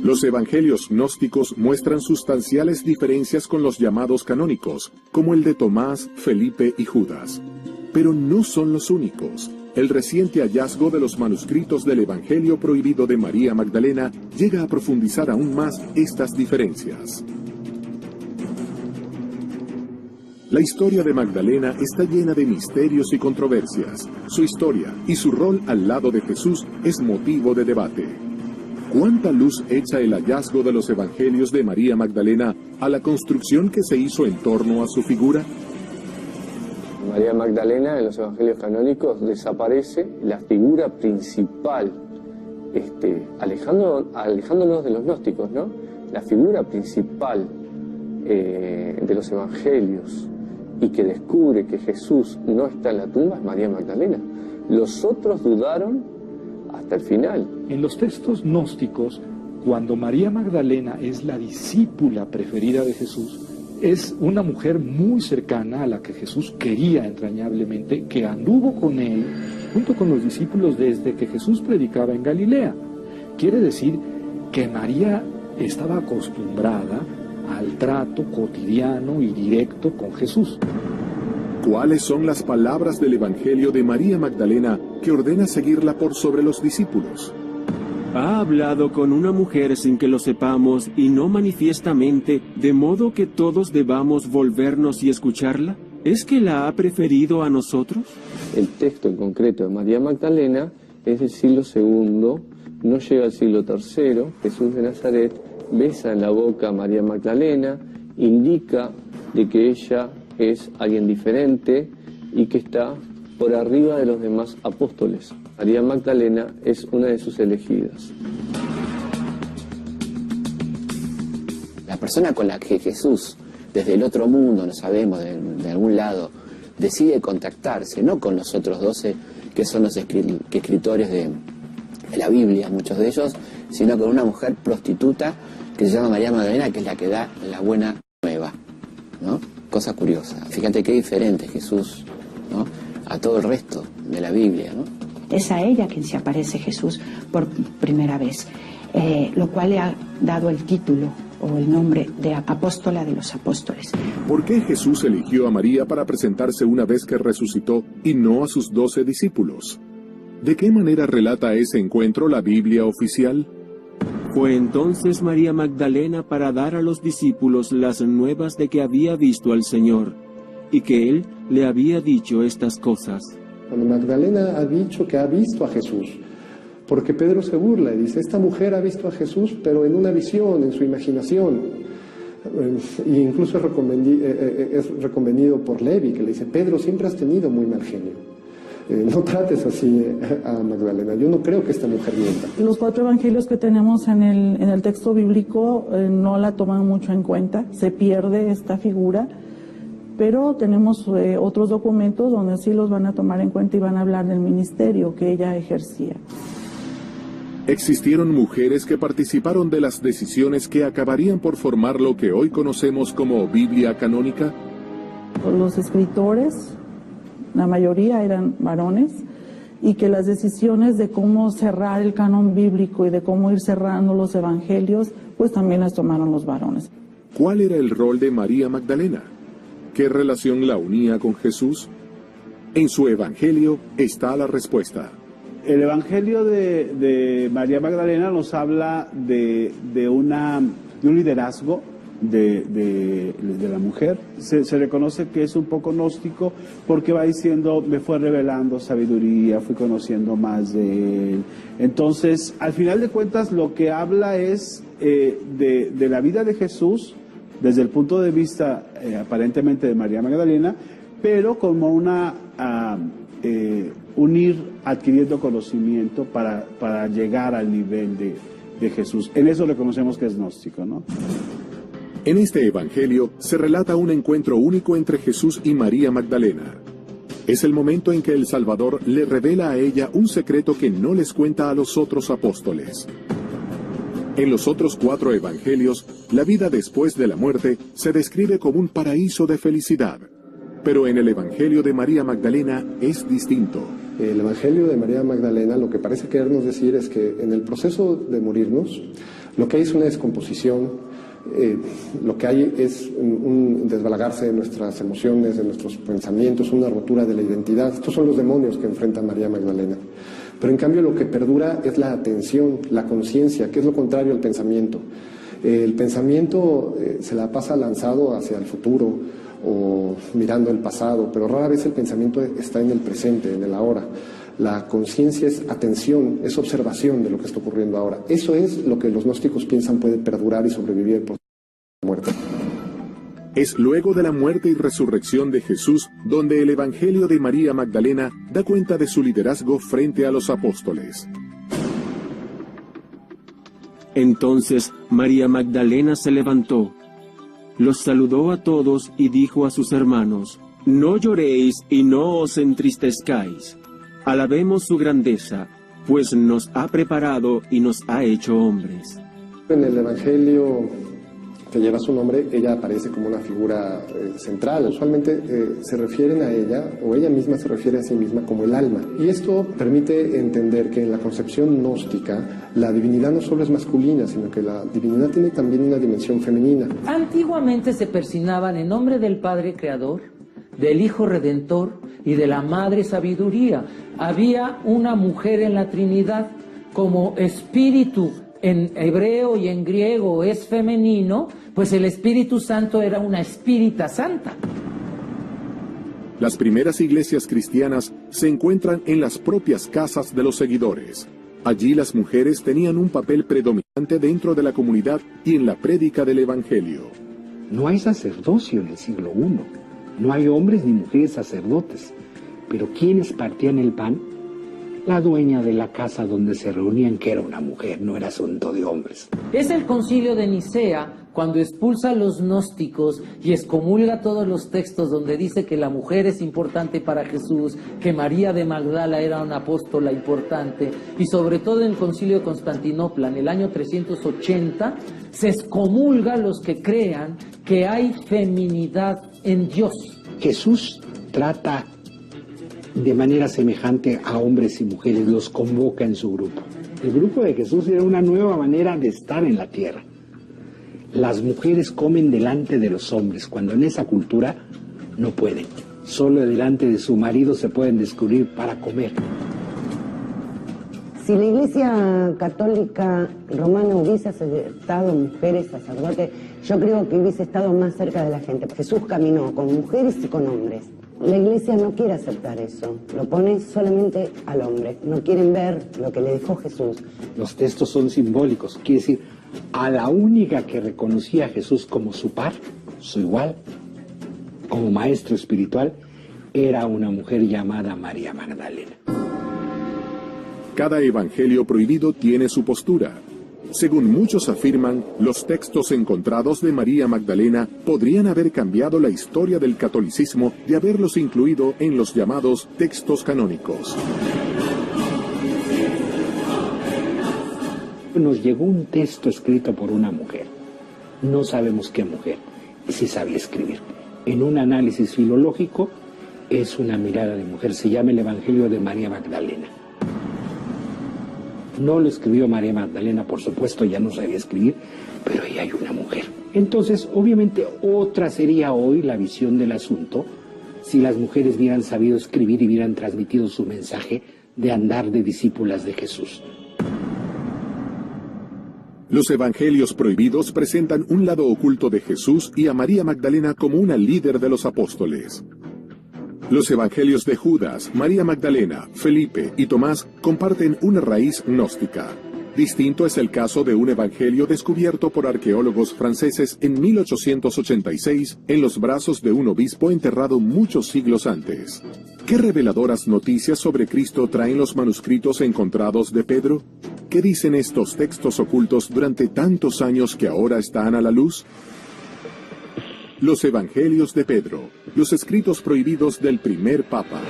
Los evangelios gnósticos muestran sustanciales diferencias con los llamados canónicos, como el de Tomás, Felipe y Judas. Pero no son los únicos. El reciente hallazgo de los manuscritos del Evangelio prohibido de María Magdalena llega a profundizar aún más estas diferencias. La historia de Magdalena está llena de misterios y controversias. Su historia y su rol al lado de Jesús es motivo de debate. ¿Cuánta luz echa el hallazgo de los evangelios de María Magdalena a la construcción que se hizo en torno a su figura? María Magdalena, en los evangelios canónicos, desaparece la figura principal, alejándonos de los gnósticos, ¿no? La figura principal de los evangelios y que descubre que Jesús no está en la tumba es María Magdalena. Los otros dudaron hasta el final. En los textos gnósticos, cuando María Magdalena es la discípula preferida de Jesús, es una mujer muy cercana a la que Jesús quería entrañablemente, que anduvo con él, junto con los discípulos, desde que Jesús predicaba en Galilea. Quiere decir que María estaba acostumbrada al trato cotidiano y directo con Jesús. ¿Cuáles son las palabras del Evangelio de María Magdalena que ordena seguirla por sobre los discípulos? Ha hablado con una mujer sin que lo sepamos y no manifiestamente, de modo que todos debamos volvernos y escucharla. ¿Es que la ha preferido a nosotros? El texto en concreto de María Magdalena es del siglo II, no llega al siglo III. Jesús de Nazaret besa en la boca a María Magdalena, indica de que ella es alguien diferente y que está por arriba de los demás apóstoles. María Magdalena es una de sus elegidas. La persona con la que Jesús, desde el otro mundo, no sabemos, de algún lado, decide contactarse, no con los otros 12, que son los escritores de la Biblia, muchos de ellos, sino con una mujer prostituta que se llama María Magdalena, que es la que da la buena nueva, ¿no? Cosa curiosa. Fíjate qué diferente Jesús, ¿no?, a todo el resto de la Biblia, ¿no? Es a ella quien se aparece Jesús por primera vez, lo cual le ha dado el título o el nombre de apóstola de los apóstoles. ¿Por qué Jesús eligió a María para presentarse una vez que resucitó y no a sus 12 discípulos? ¿De qué manera relata ese encuentro la Biblia oficial? Fue entonces María Magdalena para dar a los discípulos las nuevas de que había visto al Señor, y que Él le había dicho estas cosas. Cuando Magdalena ha dicho que ha visto a Jesús, porque Pedro se burla y dice, esta mujer ha visto a Jesús, pero en una visión, en su imaginación. E incluso es reconvenido por Levi, que le dice, Pedro, siempre has tenido muy mal genio. No trates así a Magdalena. Yo no creo que esta mujer mienta. Los 4 evangelios que tenemos en el texto bíblico no la toman mucho en cuenta. Se pierde esta figura, pero tenemos otros documentos donde sí los van a tomar en cuenta y van a hablar del ministerio que ella ejercía. ¿Existieron mujeres que participaron de las decisiones que acabarían por formar lo que hoy conocemos como Biblia canónica? Los escritores, la mayoría eran varones, y que las decisiones de cómo cerrar el canon bíblico y de cómo ir cerrando los evangelios, pues también las tomaron los varones. ¿Cuál era el rol de María Magdalena? ¿Qué relación la unía con Jesús? En su evangelio está la respuesta. El evangelio de María Magdalena nos habla de un liderazgo de la mujer. Se reconoce que es un poco gnóstico porque va diciendo, me fue revelando sabiduría, fui conociendo más de él. Entonces, al final de cuentas, lo que habla es de la vida de Jesús desde el punto de vista aparentemente de María Magdalena, pero como un ir adquiriendo conocimiento para llegar al nivel de Jesús. En eso reconocemos que es gnóstico, ¿no? En este evangelio se relata un encuentro único entre Jesús y María Magdalena. Es el momento en que el Salvador le revela a ella un secreto que no les cuenta a los otros apóstoles. En los otros 4 evangelios, la vida después de la muerte se describe como un paraíso de felicidad. Pero en el evangelio de María Magdalena es distinto. El evangelio de María Magdalena lo que parece querernos decir es que en el proceso de morirnos Lo que hay es una descomposición, lo que hay es un desbalagarse de nuestras emociones, de nuestros pensamientos, una rotura de la identidad. Estos son los demonios que enfrenta María Magdalena. Pero en cambio lo que perdura es la atención, la conciencia, que es lo contrario al pensamiento. El pensamiento se la pasa lanzado hacia el futuro o mirando el pasado, pero rara vez el pensamiento está en el presente, en el ahora. La conciencia es atención, es observación de lo que está ocurriendo ahora. Eso es lo que los gnósticos piensan puede perdurar y sobrevivir por la muerte. Es luego de la muerte y resurrección de Jesús donde el Evangelio de María Magdalena da cuenta de su liderazgo frente a los apóstoles. Entonces María Magdalena se levantó, los saludó a todos y dijo a sus hermanos: «No lloréis y no os entristezcáis. Alabemos su grandeza, pues nos ha preparado y nos ha hecho hombres». En el Evangelio que lleva su nombre, ella aparece como una figura central. Usualmente se refieren a ella, o ella misma se refiere a sí misma como el alma. Y esto permite entender que en la concepción gnóstica, la divinidad no solo es masculina, sino que la divinidad tiene también una dimensión femenina. Antiguamente se persinaban en nombre del Padre Creador, del Hijo Redentor y de la Madre Sabiduría. Había una mujer en la Trinidad como espíritu. En hebreo y en griego es femenino, pues el Espíritu Santo era una espírita santa. Las primeras iglesias cristianas se encuentran en las propias casas de los seguidores. Allí las mujeres tenían un papel predominante dentro de la comunidad y en la prédica del Evangelio. No hay sacerdocio en el siglo I, no hay hombres ni mujeres sacerdotes, pero ¿quiénes partían el pan? La dueña de la casa donde se reunían, que era una mujer, no era asunto de hombres. Es el concilio de Nicea cuando expulsa a los gnósticos y excomulga todos los textos donde dice que la mujer es importante para Jesús, que María de Magdala era una apóstola importante, y sobre todo en el concilio de Constantinopla en el año 380 se excomulga a los que crean que hay feminidad en Dios. Jesús trata de manera semejante a hombres y mujeres, los convoca en su grupo. El grupo de Jesús era una nueva manera de estar en la tierra. Las mujeres comen delante de los hombres, cuando en esa cultura no pueden. Solo delante de su marido se pueden descubrir para comer. Si la Iglesia Católica Romana hubiese aceptado mujeres sacerdotes, yo creo que hubiese estado más cerca de la gente. Jesús caminó con mujeres y con hombres. La Iglesia no quiere aceptar eso, lo pone solamente al hombre. No quieren ver lo que le dejó Jesús. Los textos son simbólicos, quiere decir, a la única que reconocía a Jesús como su par, su igual, como maestro espiritual, era una mujer llamada María Magdalena. Cada evangelio prohibido tiene su postura. Según muchos afirman, los textos encontrados de María Magdalena podrían haber cambiado la historia del catolicismo de haberlos incluido en los llamados textos canónicos. Nos llegó un texto escrito por una mujer. No sabemos qué mujer, y sí sabía escribir. En un análisis filológico, es una mirada de mujer. Se llama el Evangelio de María Magdalena. No lo escribió María Magdalena, por supuesto, ya no sabía escribir, pero ahí hay una mujer. Entonces, obviamente, otra sería hoy la visión del asunto si las mujeres hubieran sabido escribir y hubieran transmitido su mensaje de andar de discípulas de Jesús. Los evangelios prohibidos presentan un lado oculto de Jesús y a María Magdalena como una líder de los apóstoles. Los evangelios de Judas, María Magdalena, Felipe y Tomás comparten una raíz gnóstica. Distinto es el caso de un evangelio descubierto por arqueólogos franceses en 1886 en los brazos de un obispo enterrado muchos siglos antes. ¿Qué reveladoras noticias sobre Cristo traen los manuscritos encontrados de Pedro? ¿Qué dicen estos textos ocultos durante tantos años que ahora están a la luz? Los Evangelios de Pedro, los escritos prohibidos del primer Papa.